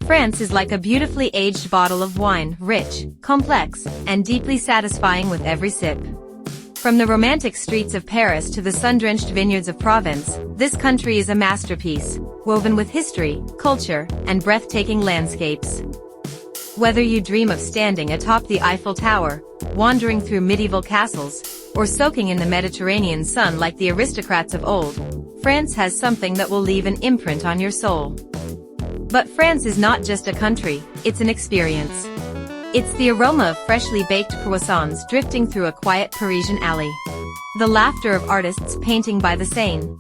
France is like a beautifully aged bottle of wine, rich, complex, and deeply satisfying with every sip. From the romantic streets of Paris to the sun-drenched vineyards of Provence, this country is a masterpiece, woven with history, culture, and breathtaking landscapes. Whether you dream of standing atop the Eiffel Tower, wandering through medieval castles, or soaking in the Mediterranean sun like the aristocrats of old, France has something that will leave an imprint on your soul. But France is not just a country, it's an experience. It's the aroma of freshly baked croissants drifting through a quiet Parisian alley. The laughter of artists painting by the Seine.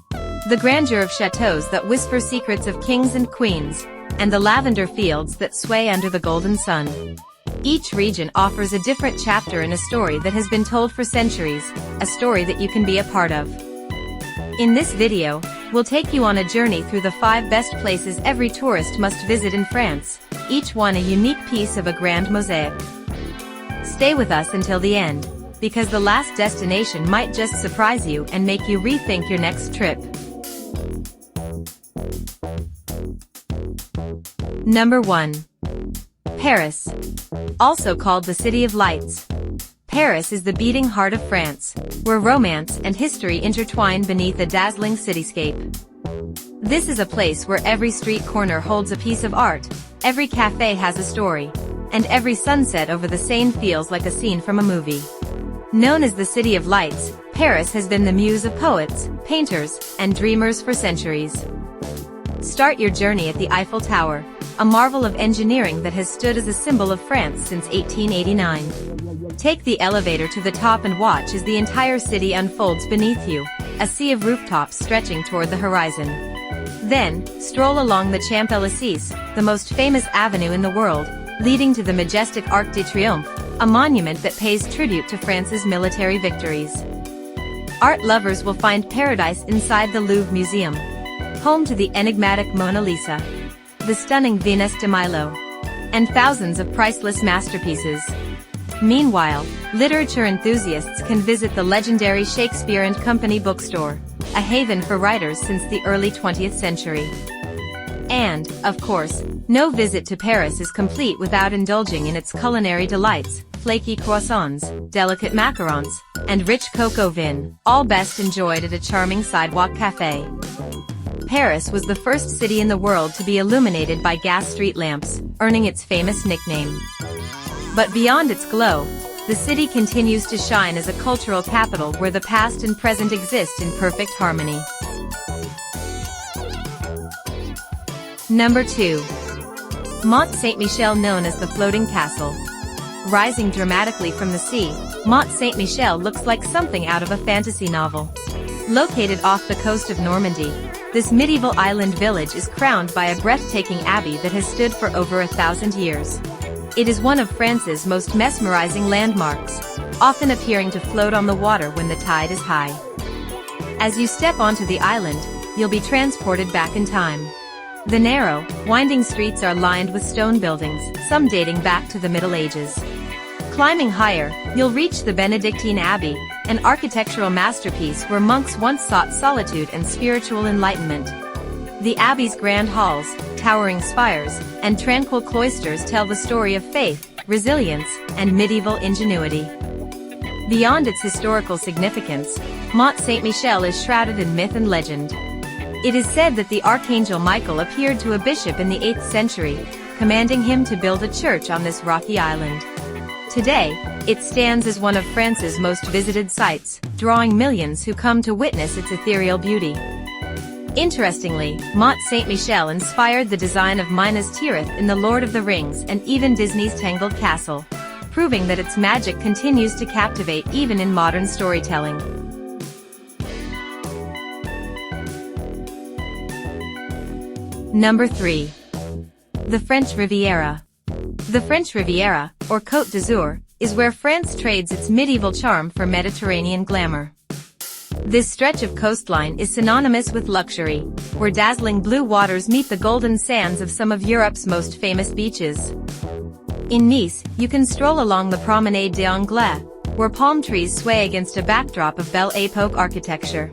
The grandeur of chateaux that whisper secrets of kings and queens, and the lavender fields that sway under the golden sun. Each region offers a different chapter in a story that has been told for centuries, a story that you can be a part of. In this video, we'll take you on a journey through the 5 best places every tourist must visit in France, each one a unique piece of a grand mosaic. Stay with us until the end, because the last destination might just surprise you and make you rethink your next trip. Number 1. Paris. Also called the City of Lights. Paris is the beating heart of France, where romance and history intertwine beneath a dazzling cityscape. This is a place where every street corner holds a piece of art, every cafe has a story, and every sunset over the Seine feels like a scene from a movie. Known as the City of Lights, Paris has been the muse of poets, painters, and dreamers for centuries. Start your journey at the Eiffel Tower, a marvel of engineering that has stood as a symbol of France since 1889. Take the elevator to the top and watch as the entire city unfolds beneath you, a sea of rooftops stretching toward the horizon. Then, stroll along the Champs-Élysées, the most famous avenue in the world, leading to the majestic Arc de Triomphe, a monument that pays tribute to France's military victories. Art lovers will find paradise inside the Louvre Museum, home to the enigmatic Mona Lisa, the stunning Venus de Milo, and thousands of priceless masterpieces. Meanwhile, literature enthusiasts can visit the legendary Shakespeare and Company bookstore, a haven for writers since the early 20th century. And, of course, no visit to Paris is complete without indulging in its culinary delights, flaky croissants, delicate macarons, and rich cocoa vin, all best enjoyed at a charming sidewalk cafe. Paris was the first city in the world to be illuminated by gas street lamps, earning its famous nickname. But beyond its glow, the city continues to shine as a cultural capital where the past and present exist in perfect harmony. Number 2. Mont Saint-Michel, known as the Floating Castle. Rising dramatically from the sea, Mont Saint-Michel looks like something out of a fantasy novel. Located off the coast of Normandy, this medieval island village is crowned by a breathtaking abbey that has stood for over 1,000 years. It is one of France's most mesmerizing landmarks, often appearing to float on the water when the tide is high. As you step onto the island, you'll be transported back in time. The narrow, winding streets are lined with stone buildings, some dating back to the Middle Ages. Climbing higher, you'll reach the Benedictine Abbey, an architectural masterpiece where monks once sought solitude and spiritual enlightenment. The abbey's grand halls, towering spires, and tranquil cloisters tell the story of faith, resilience, and medieval ingenuity. Beyond its historical significance, Mont Saint-Michel is shrouded in myth and legend. It is said that the Archangel Michael appeared to a bishop in the 8th century, commanding him to build a church on this rocky island. Today, it stands as one of France's most visited sites, drawing millions who come to witness its ethereal beauty. Interestingly, Mont Saint-Michel inspired the design of Minas Tirith in The Lord of the Rings and even Disney's Tangled Castle, proving that its magic continues to captivate even in modern storytelling. Number 3. The French Riviera. The French Riviera, or Côte d'Azur, is where France trades its medieval charm for Mediterranean glamour. This stretch of coastline is synonymous with luxury, where dazzling blue waters meet the golden sands of some of Europe's most famous beaches. In Nice, you can stroll along the Promenade des Anglais, where palm trees sway against a backdrop of Belle Époque architecture.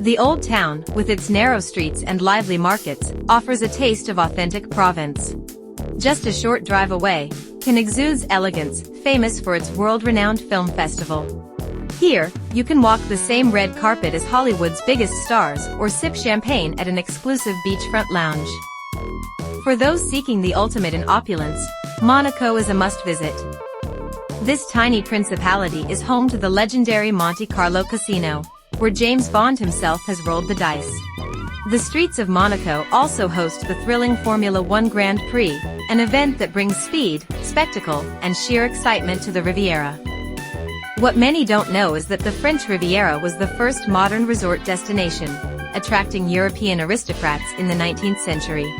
The Old Town, with its narrow streets and lively markets, offers a taste of authentic Provence. just a short drive away, can exude elegance, famous for its world-renowned film festival. Here, you can walk the same red carpet as Hollywood's biggest stars or sip champagne at an exclusive beachfront lounge. For those seeking the ultimate in opulence, Monaco is a must-visit. This tiny principality is home to the legendary Monte Carlo Casino, where James Bond himself has rolled the dice. The streets of Monaco also host the thrilling Formula One Grand Prix, an event that brings speed, spectacle, and sheer excitement to the Riviera. What many don't know is that the French Riviera was the first modern resort destination, attracting European aristocrats in the 19th century.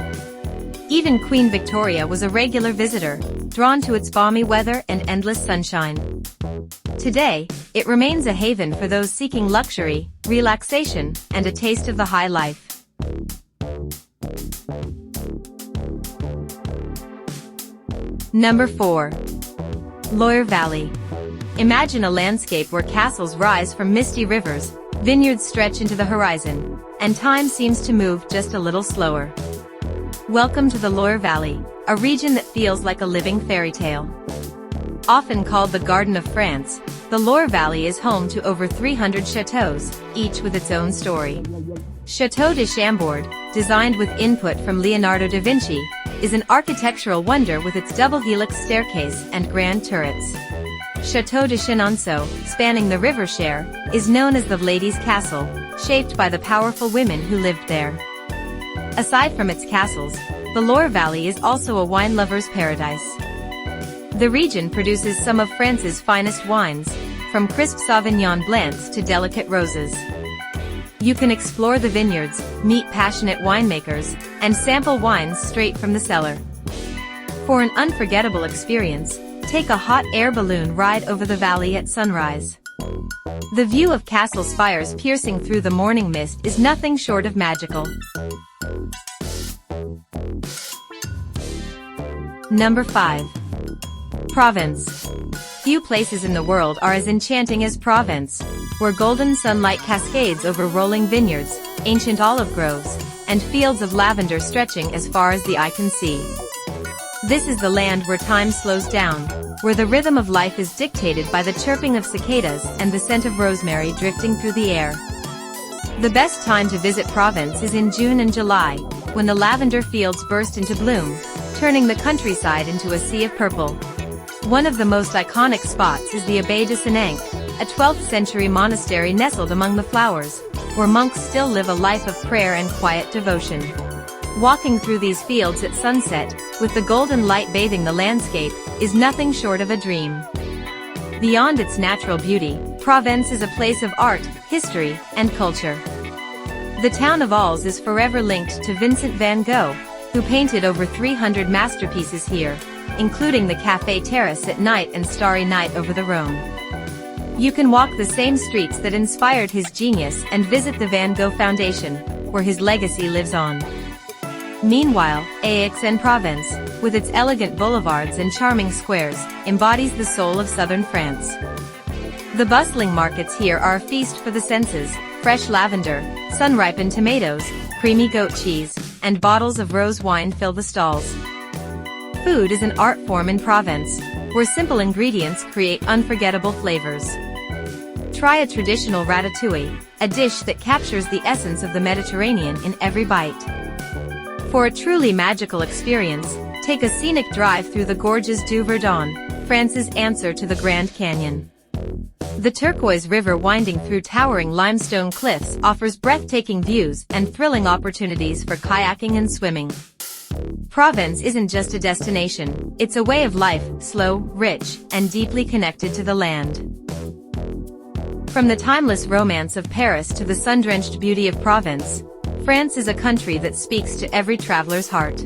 Even Queen Victoria was a regular visitor, drawn to its balmy weather and endless sunshine. Today, it remains a haven for those seeking luxury, relaxation, and a taste of the high life. Number 4. Loire Valley. Imagine a landscape where castles rise from misty rivers, vineyards stretch into the horizon, and time seems to move just a little slower. Welcome to the Loire Valley, a region that feels like a living fairy tale. Often called the Garden of France, the Loire Valley is home to over 300 chateaux, each with its own story. Château de Chambord, designed with input from Leonardo da Vinci, is an architectural wonder with its double helix staircase and grand turrets. Château de Chenonceau, spanning the River Cher, is known as the Ladies' Castle, shaped by the powerful women who lived there. Aside from its castles, the Loire Valley is also a wine lover's paradise. The region produces some of France's finest wines, from crisp Sauvignon Blancs to delicate roses. You can explore the vineyards, meet passionate winemakers, and sample wines straight from the cellar. For an unforgettable experience, take a hot air balloon ride over the valley at sunrise. The view of castle spires piercing through the morning mist is nothing short of magical. Number 5. Provence. Few places in the world are as enchanting as Provence, where golden sunlight cascades over rolling vineyards, ancient olive groves, and fields of lavender stretching as far as the eye can see. This is the land where time slows down, where the rhythm of life is dictated by the chirping of cicadas and the scent of rosemary drifting through the air. The best time to visit Provence is in June and July, when the lavender fields burst into bloom, turning the countryside into a sea of purple. One of the most iconic spots is the Abbaye de Saint-Michel, a 12th century monastery nestled among the flowers, where monks still live a life of prayer and quiet devotion. Walking through these fields at sunset, with the golden light bathing the landscape, is nothing short of a dream. Beyond its natural beauty, Provence is a place of art, history, and culture. The town of Arles is forever linked to Vincent van Gogh, who painted over 300 masterpieces here, including the Café Terrace at night and Starry Night over the Rhone. You can walk the same streets that inspired his genius and visit the Van Gogh Foundation, where his legacy lives on. Meanwhile, Aix-en-Provence, with its elegant boulevards and charming squares, embodies the soul of southern France. The bustling markets here are a feast for the senses: fresh lavender, sun-ripened tomatoes, creamy goat cheese, and bottles of rose wine fill the stalls. Food is an art form in Provence, where simple ingredients create unforgettable flavors. Try a traditional ratatouille, a dish that captures the essence of the Mediterranean in every bite. For a truly magical experience, take a scenic drive through the gorges du Verdon, France's answer to the Grand Canyon. The turquoise river winding through towering limestone cliffs offers breathtaking views and thrilling opportunities for kayaking and swimming. Provence isn't just a destination, it's a way of life, slow, rich, and deeply connected to the land. From the timeless romance of Paris to the sun-drenched beauty of Provence, France is a country that speaks to every traveler's heart.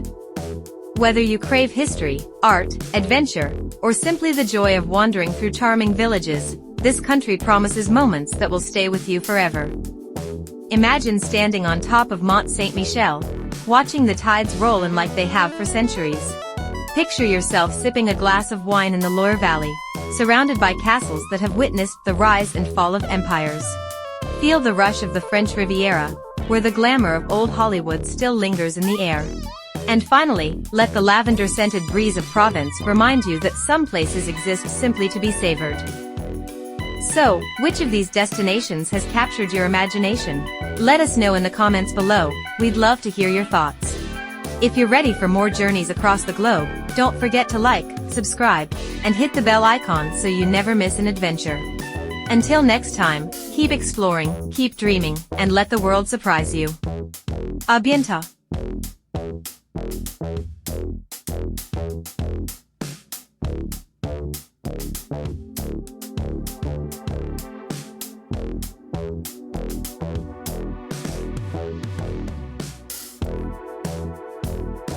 Whether you crave history, art, adventure, or simply the joy of wandering through charming villages, this country promises moments that will stay with you forever. Imagine standing on top of Mont Saint-Michel, watching the tides roll in like they have for centuries. Picture yourself sipping a glass of wine in the Loire Valley, surrounded by castles that have witnessed the rise and fall of empires. Feel the rush of the French Riviera, where the glamour of old Hollywood still lingers in the air. And finally, let the lavender-scented breeze of Provence remind you that some places exist simply to be savored. So, which of these destinations has captured your imagination? Let us know in the comments below, we'd love to hear your thoughts. If you're ready for more journeys across the globe, don't forget to like, subscribe, and hit the bell icon so you never miss an adventure. Until next time, keep exploring, keep dreaming, and let the world surprise you. A bientôt!